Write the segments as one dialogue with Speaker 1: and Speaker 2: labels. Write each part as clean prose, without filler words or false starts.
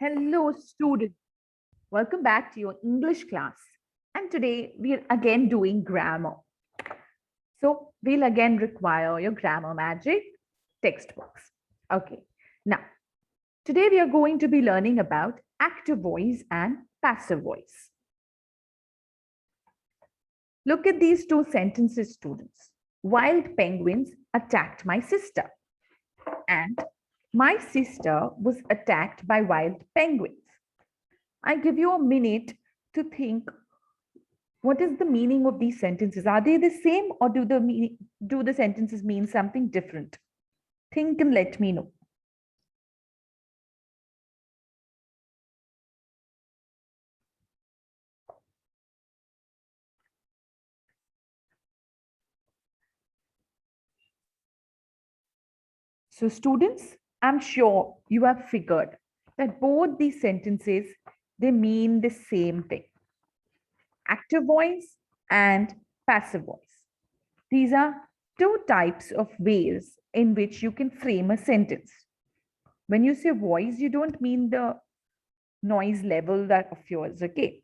Speaker 1: Hello, students. Welcome back to your English class. And today we're again doing grammar. So we'll again require your grammar magic textbooks. Okay. Now, today we are going to be learning about active voice and passive voice. Look at these two sentences, students. Wild penguins attacked my sister, and my sister was attacked by wild penguins. I give you a minute to think what is the meaning of these sentences. Are they the same, or do the sentences mean something different? Think and let me know. So students, I'm sure you have figured that both these sentences, they mean the same thing. Active voice and passive voice. These are two types of ways in which you can frame a sentence. When you say voice, you don't mean the noise level that of yours, okay?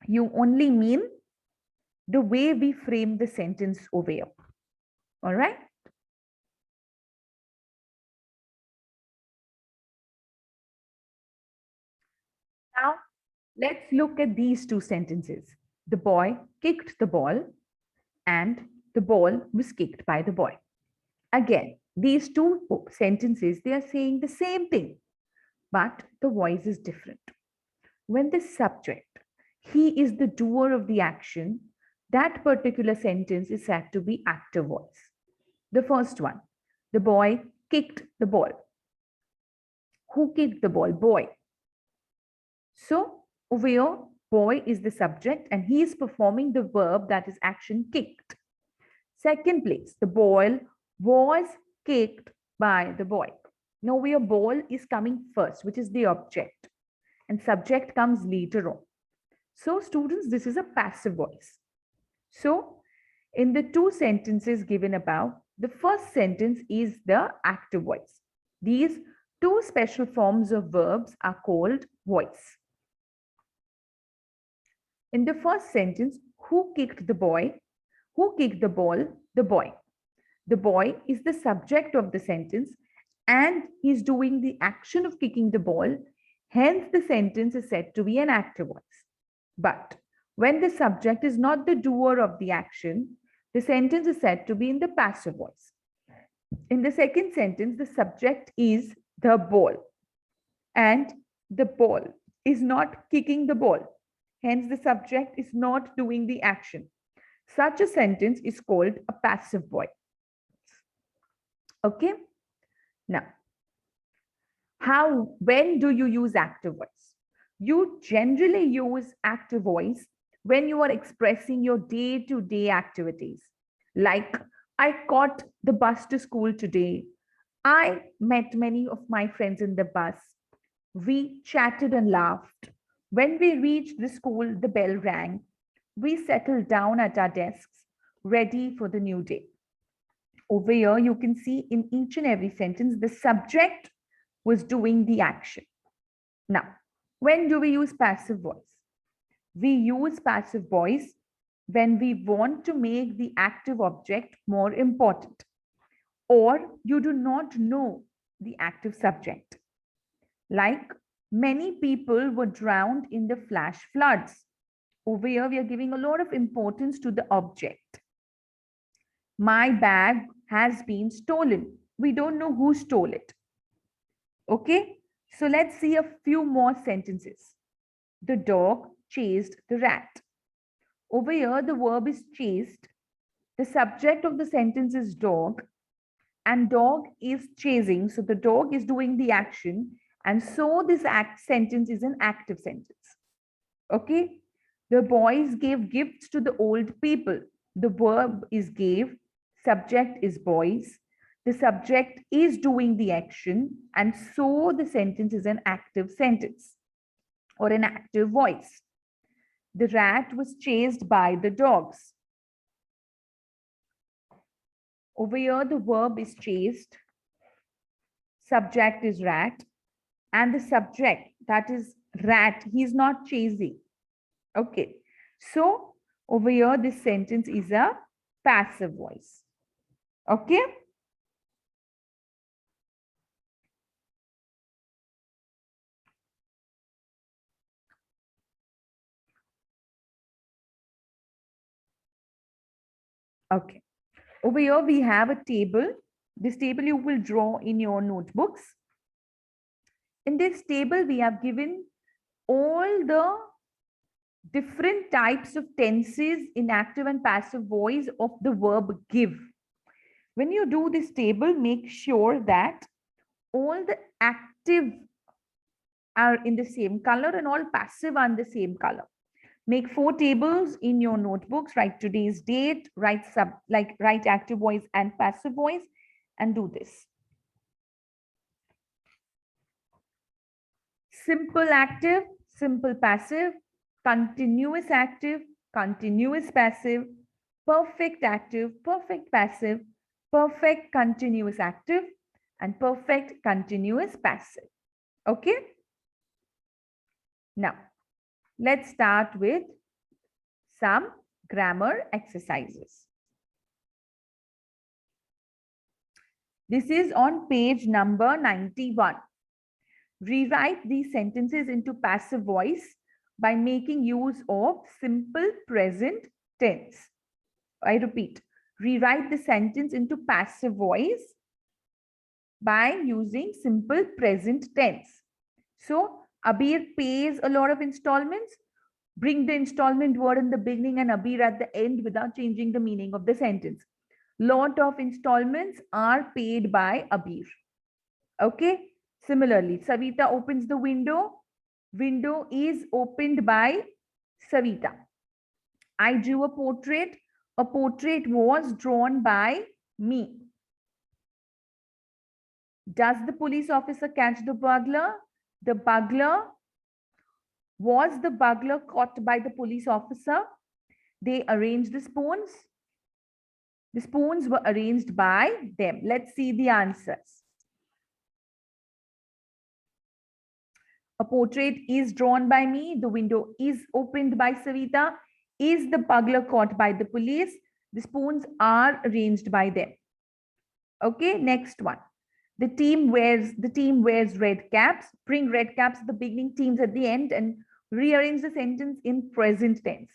Speaker 1: You only mean the way we frame the sentence over here. All right? Now, let's look at these two sentences. The boy kicked the ball, and the ball was kicked by the boy. Again, these two sentences, they are saying the same thing, but the voice is different. When the subject, he is the doer of the action, that particular sentence is said to be active voice. The first one, the boy kicked the ball. Who kicked the ball? Boy. So over here, boy is the subject and he is performing the verb, that is action kicked. Second place, the ball was kicked by the boy. Now where ball is coming first, which is the object, and subject comes later on. So students, this is a passive voice. So in the two sentences given above, the first sentence is the active voice. These two special forms of verbs are called voice. In the first sentence, who kicked the boy? Who kicked the ball? The boy. The boy is the subject of the sentence and he's doing the action of kicking the ball. Hence, the sentence is said to be an active voice. But when the subject is not the doer of the action, the sentence is said to be in the passive voice. In the second sentence, the subject is the ball and the ball is not kicking the ball. Hence, the subject is not doing the action. Such a sentence is called a passive voice. Okay? Now, when do you use active voice? You generally use active voice when you are expressing your day-to-day activities. Like, I caught the bus to school today. I met many of my friends in the bus. We chatted and laughed. When we reached the school, the bell rang. We settled down at our desks, ready for the new day. Over here, you can see in each and every sentence, the subject was doing the action. Now, when do we use passive voice? We use passive voice when we want to make the active object more important, or you do not know the active subject. Like, many people were drowned in the flash floods. Over here, we are giving a lot of importance to the object. My bag has been stolen. We don't know who stole it. Okay, so let's see a few more sentences. The dog chased the rat. Over here, the verb is chased. The subject of the sentence is dog, and dog is chasing. So the dog is doing the action, and so this sentence is an active sentence. Okay, the boys gave gifts to the old people. The verb is gave, subject is boys. The subject is doing the action, and so the sentence is an active sentence or an active voice. The rat was chased by the dogs. Over here, the verb is chased, subject is rat, and the subject, That is rat. He's not chasing. Okay. So over here, this sentence is a passive voice. Okay. Okay. Over here, we have a table. This table you will draw in your notebooks. In this table, we have given all the different types of tenses in active and passive voice of the verb give. When you do this table, make sure that all the active are in the same color and all passive are in the same color. Make 4 tables in your notebooks, write today's date, write active voice and passive voice, and do this. Simple active, simple passive, continuous active, continuous passive, perfect active, perfect passive, perfect continuous active, and perfect continuous passive. Okay? Now, let's start with some grammar exercises. This is on page number 91. Rewrite these sentences into passive voice by making use of simple present tense. I repeat, rewrite the sentence into passive voice by using simple present tense. So, Abir pays a lot of installments. Bring the installment word in the beginning and Abir at the end without changing the meaning of the sentence. Lot of installments are paid by Abir. Okay. Similarly, Savita opens the window. Window is opened by Savita. I drew a portrait. A portrait was drawn by me. Does the police officer catch the burglar? Was the burglar caught by the police officer? They arranged the spoons. The spoons were arranged by them. Let's see the answers. A portrait is drawn by me. The window is opened by Savita. Is the burglar caught by the police? The spoons are arranged by them. Okay, next one. The team wears red caps. Bring red caps at the beginning, teams at the end, and rearrange the sentence in present tense.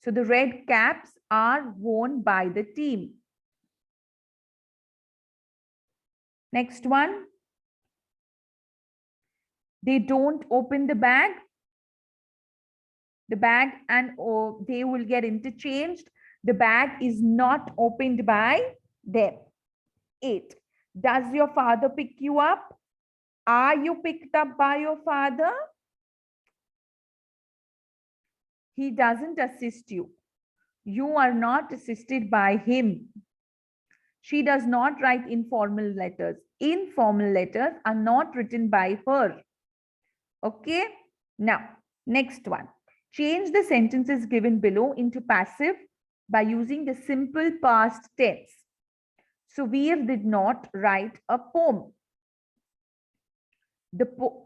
Speaker 1: So the red caps are worn by the team. Next one. They don't open the bag. The bag and they will get interchanged. The bag is not opened by them. 8. Does your father pick you up? Are you picked up by your father? He doesn't assist you. You are not assisted by him. She does not write informal letters. Informal letters are not written by her. Okay. Now, next one. Change the sentences given below into passive by using the simple past tense. Suveer did not write a poem.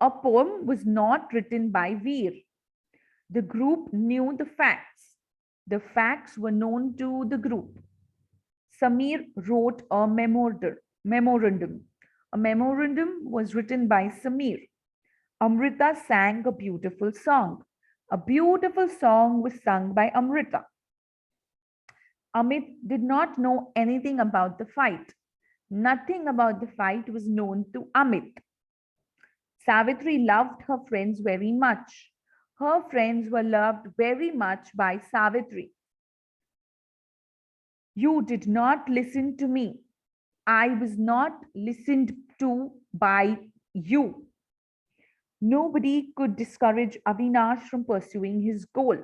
Speaker 1: A poem was not written by Veer. The group knew the facts. The facts were known to the group. Samir wrote a memorandum. A memorandum was written by Samir. Amrita sang a beautiful song. A beautiful song was sung by Amrita. Amit did not know anything about the fight. Nothing about the fight was known to Amit. Savitri loved her friends very much. Her friends were loved very much by Savitri. You did not listen to me. I was not listened to by you. Nobody could discourage Avinash from pursuing his goal.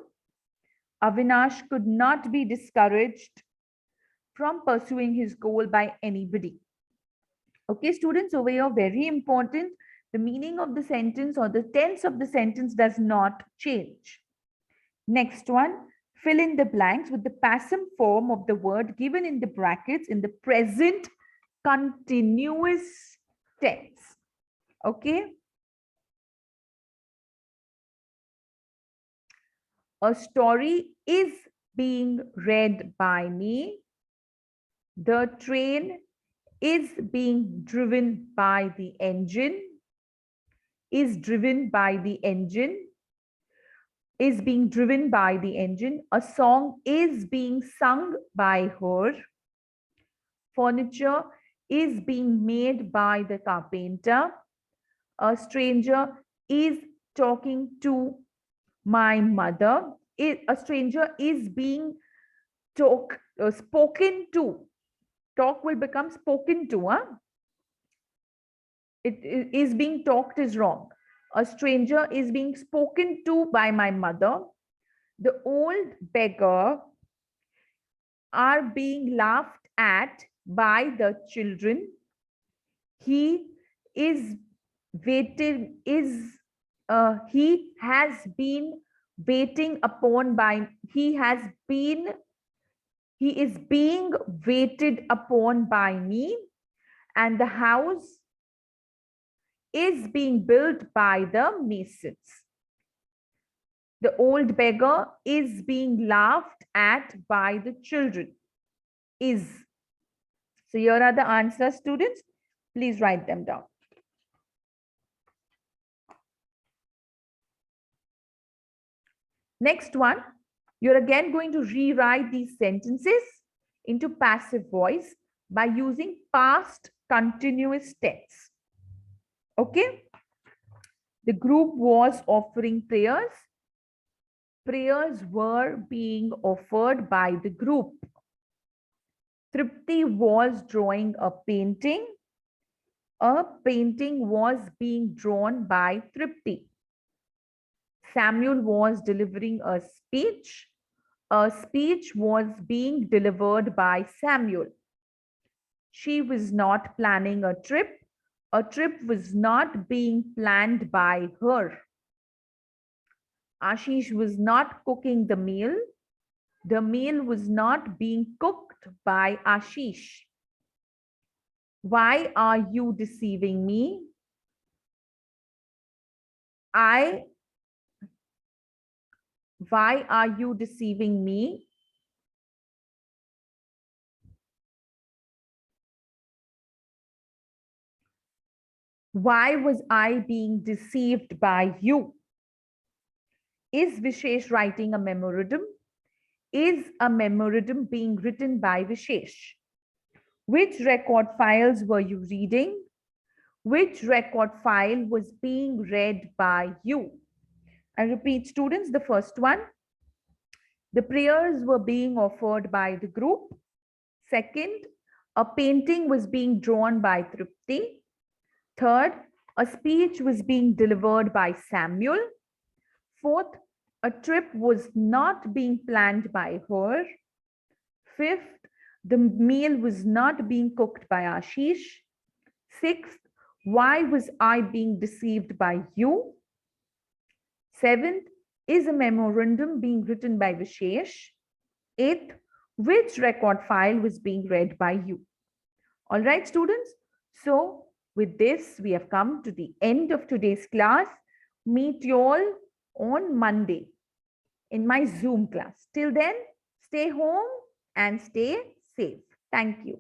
Speaker 1: Avinash could not be discouraged from pursuing his goal by anybody. Okay, students, over here, very important. The meaning of the sentence or the tense of the sentence does not change. Next one, fill in the blanks with the passive form of the word given in the brackets in the present continuous tense. Okay. A story is being read by me. The train is being driven by the engine. Is driven by the engine. Is being driven by the engine. A song is being sung by her. Furniture is being made by the carpenter. A stranger is talking to my mother. A stranger is being spoken to. Talk will become spoken to. Huh? It is being talked is wrong. A stranger is being spoken to by my mother. The old beggar are being laughed at by the children. He is waiting is he has been waiting upon by he is being waited upon by me, and the house is being built by the masons. The old beggar is being laughed at by the children. Is. So here are the answers, students. Please write them down. Next one, you're again going to rewrite these sentences into passive voice by using past continuous tense. Okay? The group was offering prayers. Prayers were being offered by the group. Tripti was drawing a painting. A painting was being drawn by Tripti. Samuel was delivering a speech. A speech was being delivered by Samuel. She was not planning a trip. A trip was not being planned by her. Ashish was not cooking the meal. The meal was not being cooked by Ashish. Why are you deceiving me? Why are you deceiving me? Why was I being deceived by you? Is Vishesh writing a memorandum? Is a memorandum being written by Vishesh? Which record files were you reading? Which record file was being read by you? I repeat, students, the first one. The prayers were being offered by the group. Second, a painting was being drawn by Tripti. Third, a speech was being delivered by Samuel. Fourth, a trip was not being planned by her. Fifth, the meal was not being cooked by Ashish. Sixth, why was I being deceived by you? Seventh, is a memorandum being written by Vishesh? Eighth, which record file was being read by you? All right, students. So with this, we have come to the end of today's class. Meet you all on Monday in my Zoom class. Till then, stay home and stay safe. Thank you.